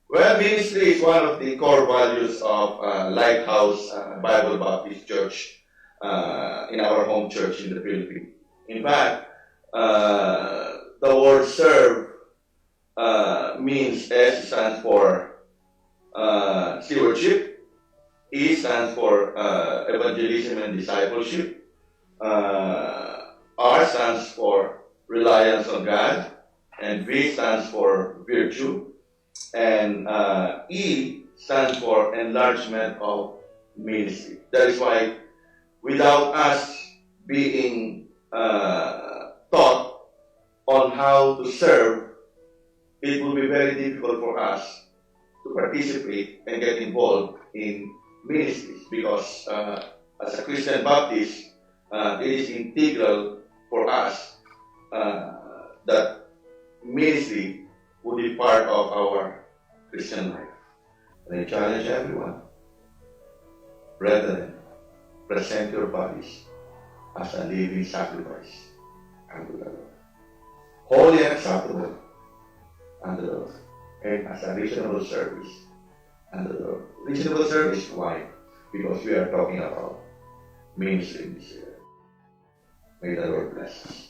Well, ministry is one of the core values of Lighthouse Bible Baptist Church in our home church in the Philippines. In fact, the word serve means S stands for stewardship, E stands for evangelism and discipleship, R stands for reliance on God, and V stands for virtue, and E stands for enlargement of ministry. That is why without us being taught on how to serve, it will be very difficult for us to participate and get involved in ministries because as a Christian Baptist, it is integral for us that ministry would be part of our Christian life. And I challenge everyone, brethren, present your bodies as a living sacrifice unto the Lord, holy and acceptable unto the Lord, and as a reasonable service unto the Lord. Reasonable service, why? Because we are talking about ministry this year. May the Lord bless us.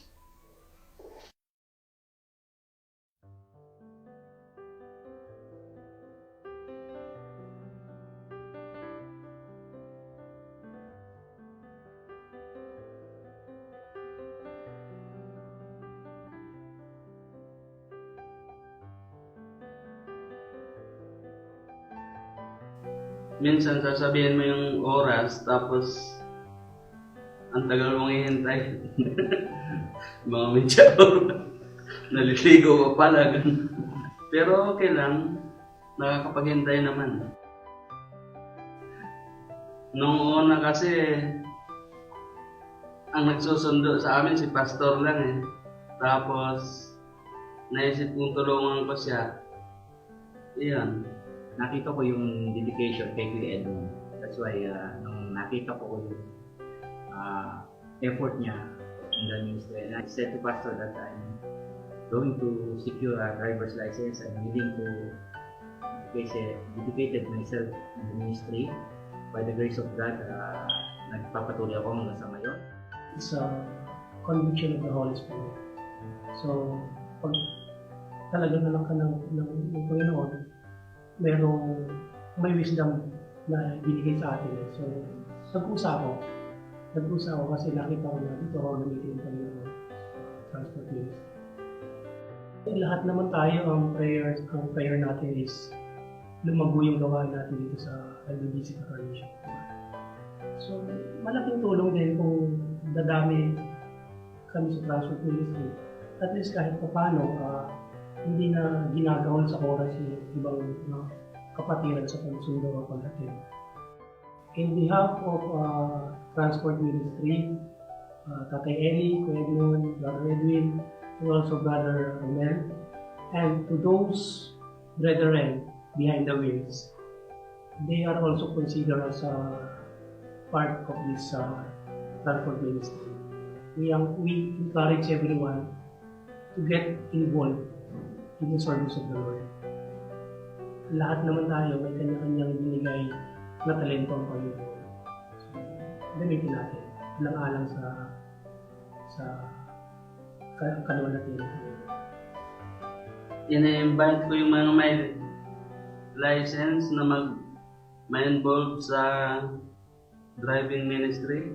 Minsan sasabihin mo yung oras, tapos ang tagal mong ihintay. Mga medyo naliligo ka pala. Pero okay lang, nakakapaghintay naman. Nung una kasi, ang nagsusundo sa amin si pastor lang eh. Tapos, naisip kong tulungan ko siya. Iyan. Nakita ko yung dedication kay Kuya Edwin. That's why nung nakita ko yung effort niya in the ministry, and I said to Pastor that I'm going to secure a driver's license. I'm willing to dedicated myself in the ministry. By the grace of God, nagpapatuloy ako hanggang sa ngayon. It's a conviction of the Holy Spirit. So, pag talaga na lang ka ng Panginoon, may wisdom na binigay sa atin. So, nag-usa ako kasi nakita ko na dito ako gamitin yung Panginoon transport ministry. Lahat naman tayo, ang prayer natin is lumago yung gawain natin dito sa LBC Coalition. So, malaking tulong din kung dadami kami sa transport ministry. At least kahit paano, hindi na ginagawal sa oras yung ibang kapatiran sa pagsundo o pagdating. In behalf of Transport Ministry, Tatay Eli, Kuya Edmond, Brother Edwin, and also Brother Romel, and to those brethren behind the wheels, they are also considered as a part of this Transport Ministry. We encourage everyone to get involved in the service of the Lord. Lahat naman tayo may kanya-kanyang binigay na talento ang Panginoon. So, gamitin natin. Alang-alang sa kaluwalhatian ng Panginoon. In-invite ko yung mga may license na ma-involve sa driving ministry.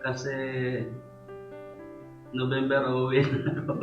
Kasi November uuwi na ako.